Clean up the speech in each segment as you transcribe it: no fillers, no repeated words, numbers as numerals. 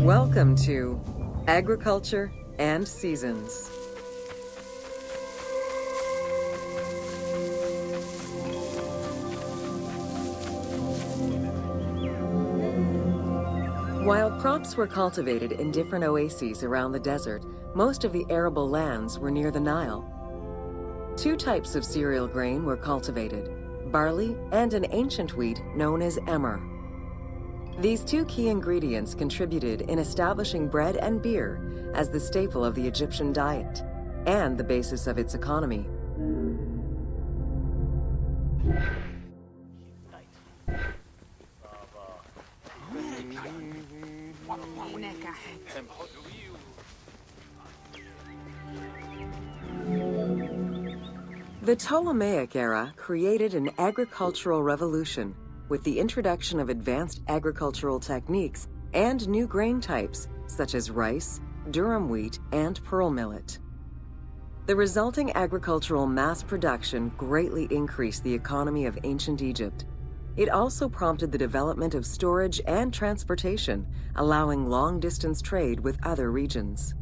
Welcome to Agriculture and Seasons. While crops were cultivated in different oases around the desert, most of the arable lands were near the Nile. Two types of cereal grain were cultivated, barley and an ancient wheat known as emmer. These two key ingredients contributed in establishing bread and beer as the staple of the Egyptian diet and the basis of its economy. The Ptolemaic era created an agricultural revolution with the introduction of advanced agricultural techniques and new grain types such as rice, durum wheat, and pearl millet. The resulting agricultural mass production greatly increased the economy of ancient Egypt. It also prompted the development of storage and transportation, allowing long-distance trade with other regions.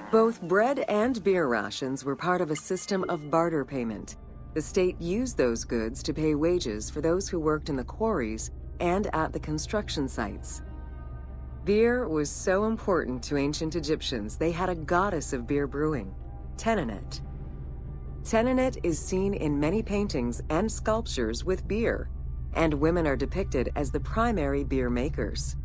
Both bread and beer rations were part of a system of barter payment. The state used those goods to pay wages for those who worked in the quarries and at the construction sites. Beer was so important to ancient Egyptians, they had a goddess of beer brewing, Tenenet. Tenenet is seen in many paintings and sculptures with beer, and women are depicted as the primary beer makers.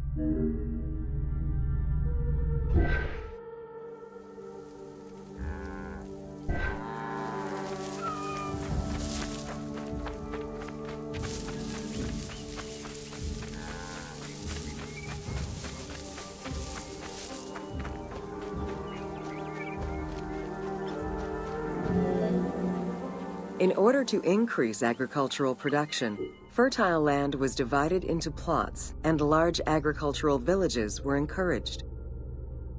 In order to increase agricultural production, fertile land was divided into plots and large agricultural villages were encouraged.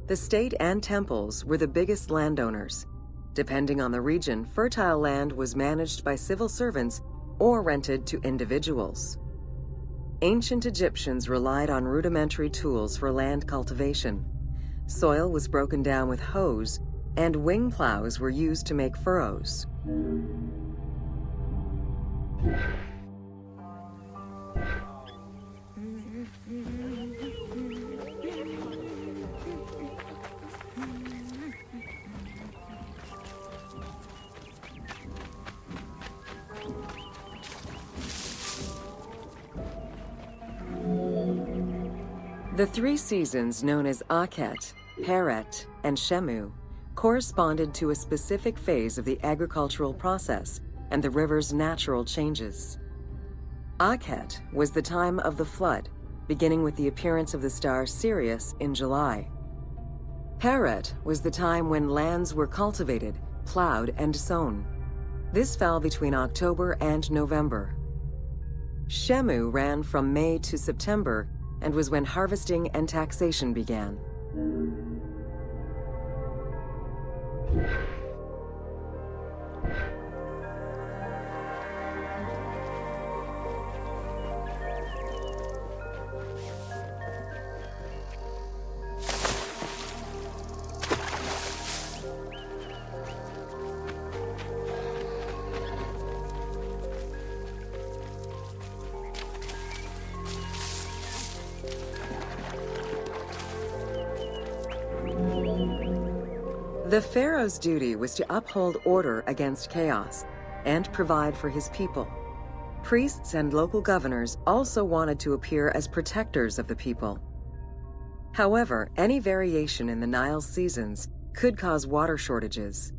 The state and temples were the biggest landowners. Depending on the region, fertile land was managed by civil servants or rented to individuals. Ancient Egyptians relied on rudimentary tools for land cultivation. Soil was broken down with hoes, and wing plows were used to make furrows. The three seasons known as Akhet, Peret, and Shemu corresponded to a specific phase of the agricultural process and the river's natural changes. Akhet was the time of the flood, beginning with the appearance of the star Sirius in July. Peret was the time when lands were cultivated, plowed, and sown. This fell between October and November. Shemu ran from May to September and was when harvesting and taxation began. The pharaoh's duty was to uphold order against chaos and provide for his people. Priests and local governors also wanted to appear as protectors of the people. However, any variation in the Nile's seasons could cause water shortages.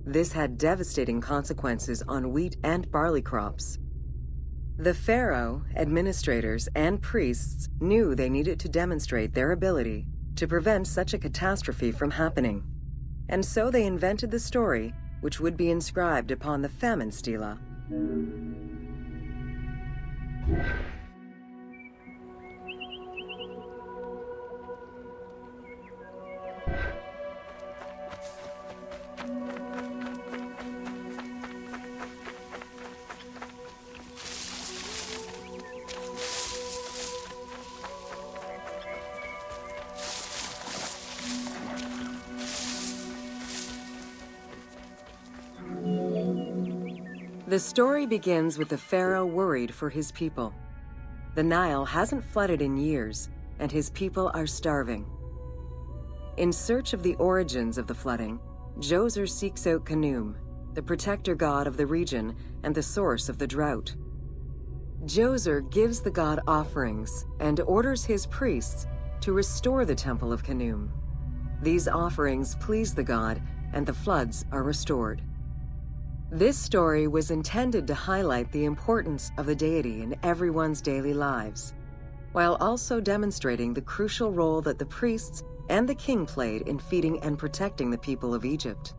This had devastating consequences on wheat and barley crops. The pharaoh, administrators, and priests knew they needed to demonstrate their ability to prevent such a catastrophe from happening. And so they invented the story, which would be inscribed upon the famine stela. The story begins with the pharaoh worried for his people. The Nile hasn't flooded in years, and his people are starving. In search of the origins of the flooding, Djoser seeks out Khnum, the protector god of the region and the source of the drought. Djoser gives the god offerings and orders his priests to restore the temple of Khnum. These offerings please the god, and the floods are restored. This story was intended to highlight the importance of the deity in everyone's daily lives, while also demonstrating the crucial role that the priests and the king played in feeding and protecting the people of Egypt.